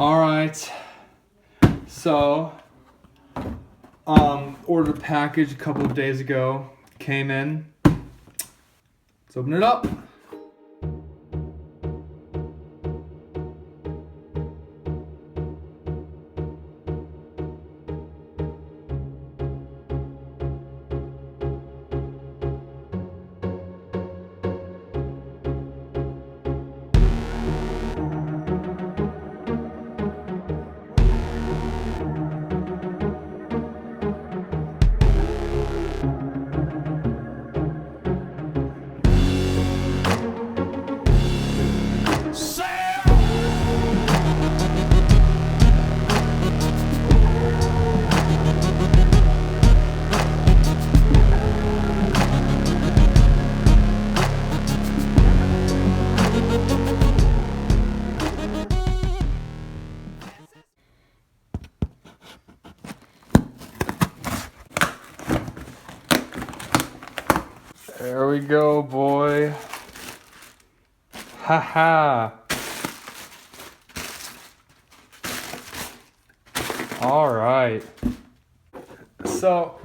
All right. So, ordered a package a couple of days ago. Came in. Let's open it up. There we go, boy. Haha. All right. So,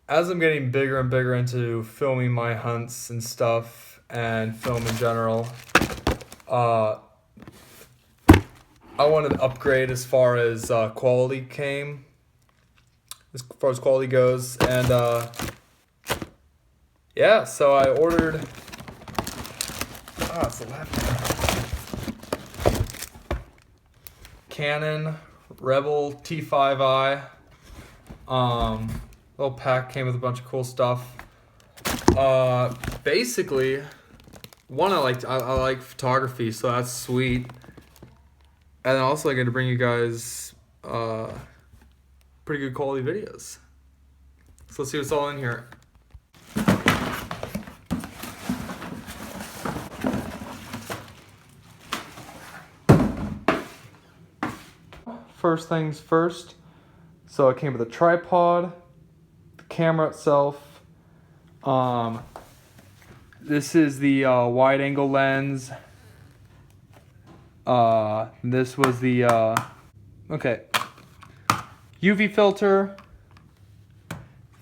as I'm getting bigger and bigger into filming my hunts and stuff and film in general, I wanted to upgrade as far as quality came. As far as quality goes, and yeah, so I ordered it's the left Canon Rebel T5i. Little pack came with a bunch of cool stuff. Basically, one, I like photography, so that's sweet, and also I get to bring you guys pretty good quality videos. So let's see what's all in here. First things first, so it came with a tripod, the camera itself. This is the wide angle lens. This was the UV filter,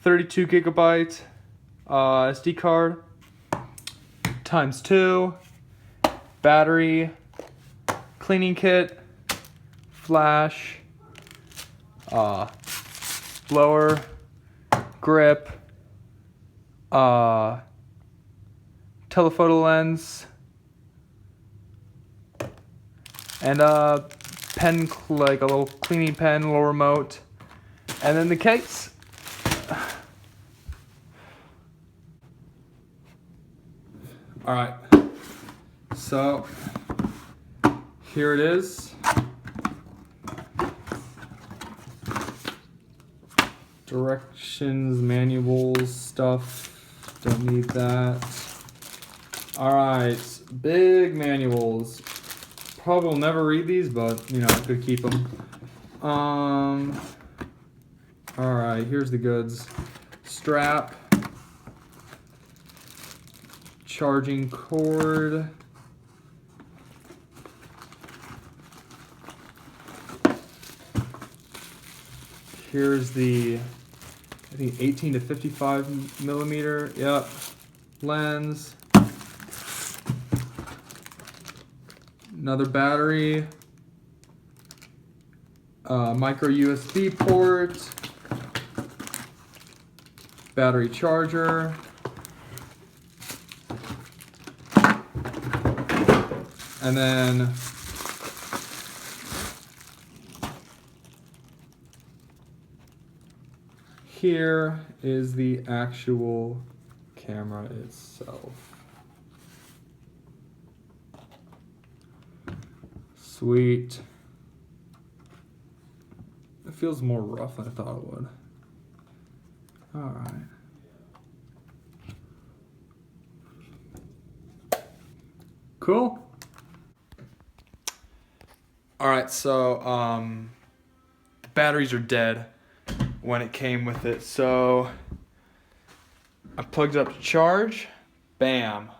32 gigabyte SD card, ×2, battery, cleaning kit, flash, blower, grip, telephoto lens, and pen, like a little cleaning pen, little remote. And then the case. All right, so here it is. Directions, manuals, stuff, don't need that. All right, big manuals. Probably will never read these, but you know, I could keep them. All right, here's the goods. Strap, charging cord, here's the, I think 18 to 55 millimeter, yep, lens, another battery, micro USB port, battery charger, and then here is the actual camera itself. Sweet. It feels more rough than I thought it would. All right. Cool. All right, so the batteries are dead when it came with it, so I plugged it up to charge. Bam,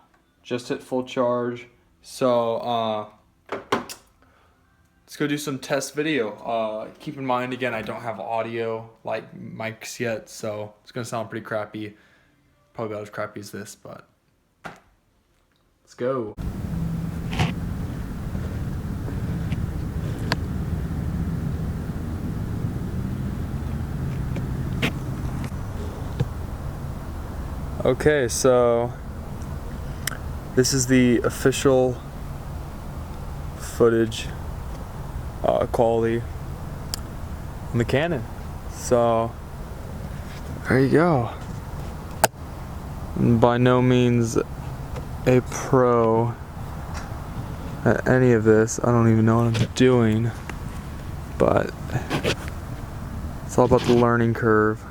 just hit full charge. So let's go do some test video. Keep in mind, again, I don't have audio like mics yet, so it's gonna sound pretty crappy. Probably about as crappy as this, but let's go. Okay, so this is the official footage quality on the Canon. So there you go. By no means a pro at any of this. I don't even know what I'm doing, but it's all about the learning curve.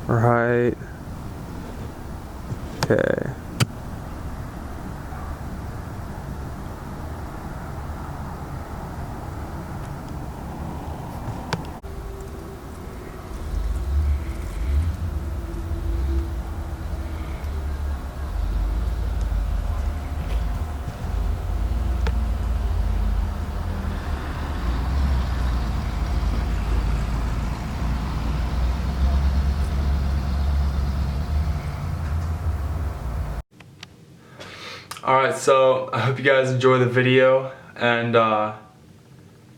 Right. Okay. Alright, so I hope you guys enjoy the video, and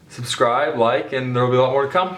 subscribe, like, and there will be a lot more to come.